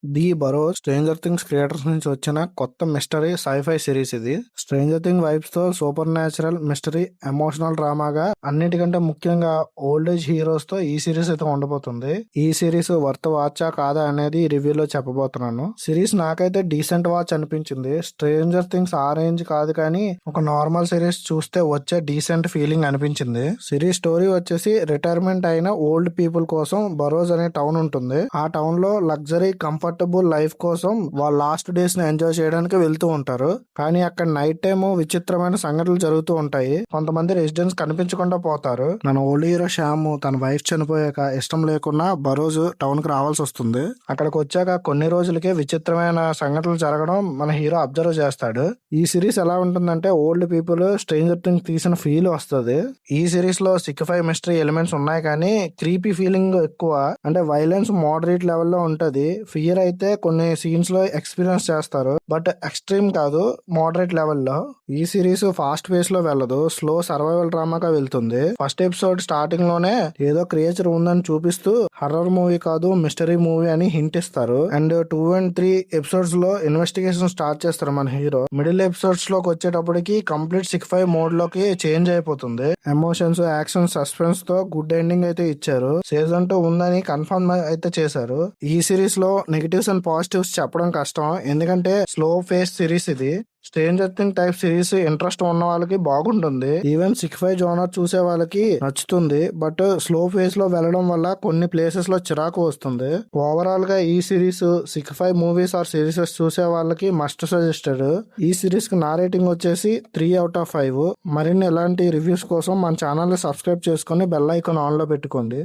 The బరో stranger things creators నుంచి వచ్చిన కొత్త మిస్టరీ సైఫై సిరీస్ ఇది. స్ట్రేంజర్ థింగ్ వైబ్స్ తో సూపర్ న్యాచురల్ మిస్టరీ ఎమోషనల్ డ్రామాగా అన్నిటికంటే ముఖ్యంగా ఓల్డ్ ఏజ్ హీరోస్ తో ఈ సిరీస్ అయితే ఉండబోతుంది. ఈ సిరీస్ వర్త్ వాచా కాదా అనేది రివ్యూలో చెప్పబోతున్నాను. సిరీస్ నాకైతే డీసెంట్ వాచ్ అనిపించింది. స్ట్రేంజర్ థింగ్స్ ఆ రేంజ్ కాదు కానీ ఒక నార్మల్ సిరీస్ చూస్తే వచ్చే డీసెంట్ ఫీలింగ్ అనిపించింది. సిరీస్ స్టోరీ వచ్చేసి రిటైర్మెంట్ అయిన ఓల్డ్ పీపుల్ కోసం బరోజ్ అనే టౌన్ ఉంటుంది. ఆ టౌన్ లో లగ్జరీ కంఫర్టబుల్ లైఫ్ కోసం వాళ్ళ లాస్ట్ డేస్ ని ఎంజాయ్ చేయడానికి వెళ్తూ ఉంటారు. కానీ అక్కడ నైట్ టైమ్ విచిత్రమైన సంఘటనలు జరుగుతూ ఉంటాయి. కొంతమంది రెసిడెంట్స్ కనిపించకుండా పోతారు. మన ఓల్డ్ హీరో శ్యామ్ తన వైఫ్ చనిపోయాక ఇష్టం లేకున్నా బరోజ్ టౌన్ కి రావాల్సి వస్తుంది. అక్కడికి వచ్చాక కొన్ని రోజులకే విచిత్రమైన సంఘటనలు జరగడం మన హీరో అబ్జర్వ్ చేస్తాడు. ఈ సిరీస్ ఎలా ఉంటుందంటే ఓల్డ్ పీపుల్ స్ట్రేంజర్ థింగ్స్ తీసిన ఫీల్ వస్తుంది. ఈ సిరీస్ లో సిక్కిఫై మిస్టరీ ఎలిమెంట్స్ ఉన్నాయి కానీ క్రీపీ ఫీలింగ్ ఎక్కువ. అంటే వైలెన్స్ మోడరేట్ లెవెల్లో ఉంటది. ఫియర్ అయితే కొన్ని సీన్స్ లో ఎక్స్పీరియన్స్ చేస్తారు, బట్ ఎక్స్ట్రీమ్ కాదు, మోడరేట్ లెవెల్లో. ఈ సిరీస్ ఫాస్ట్ పేస్ లో వెళ్ళదు, స్లో సర్వైవల్ డ్రామాగా వెళ్తుంది. ఫస్ట్ ఎపిసోడ్ స్టార్టింగ్ లోనే ఏదో క్రియేచర్ ఉందని చూపిస్తూ హర్రర్ మూవీ కాదు మిస్టరీ మూవీ అని హింట్ ఇస్తారు. అండ్ 2 and 3 ఎపిసోడ్స్ లో ఇన్వెస్టిగేషన్ స్టార్ట్ చేస్తారు మన హీరో. మిడిల్ ఎపిసోడ్స్ లోకి వచ్చేటప్పటికి కంప్లీట్ 6-5 మోడ్ లోకి చేంజ్ అయిపోతుంది. ఎమోషన్స్, యాక్షన్, సస్పెన్స్ తో గుడ్ ఎండింగ్ అయితే ఇచ్చారు. సీజన్ 2 ఉందని కన్ఫర్మ్ అయితే చేశారు. ఈ సిరీస్ లో నెగటివ్స్ అండ్ పాజిటివ్స్ చెప్పడం కష్టం, ఎందుకంటే స్లో ఫేస్ సిరీస్ ఇది. Stranger thing type series interest ఉన్న వాళ్ళకి బాగుంటుంది. ఈవెన్ 6-5 జోనర్ చూసే వాళ్ళకి నచ్చుతుంది. బట్ స్లో ఫేస్ లో వెళ్ళడం వల్ల కొన్ని ప్లేసెస్ లో చిరాకు వస్తుంది. ఓవరాల్ గా ఈ సిరీస్ 6-5 మూవీస్ ఆర్ సిరీసెస్ చూసే వాళ్ళకి మస్ట్ సజెస్టెడ్. ఈ సిరీస్ కి నా రేటింగ్ వచ్చేసి 3/5. మరిన్ని ఎలాంటి రివ్యూస్ కోసం మన ఛానల్ ని సబ్స్క్రైబ్ చేసుకుని బెల్ ఐకాన్ ఆన్ లో పెట్టుకోండి.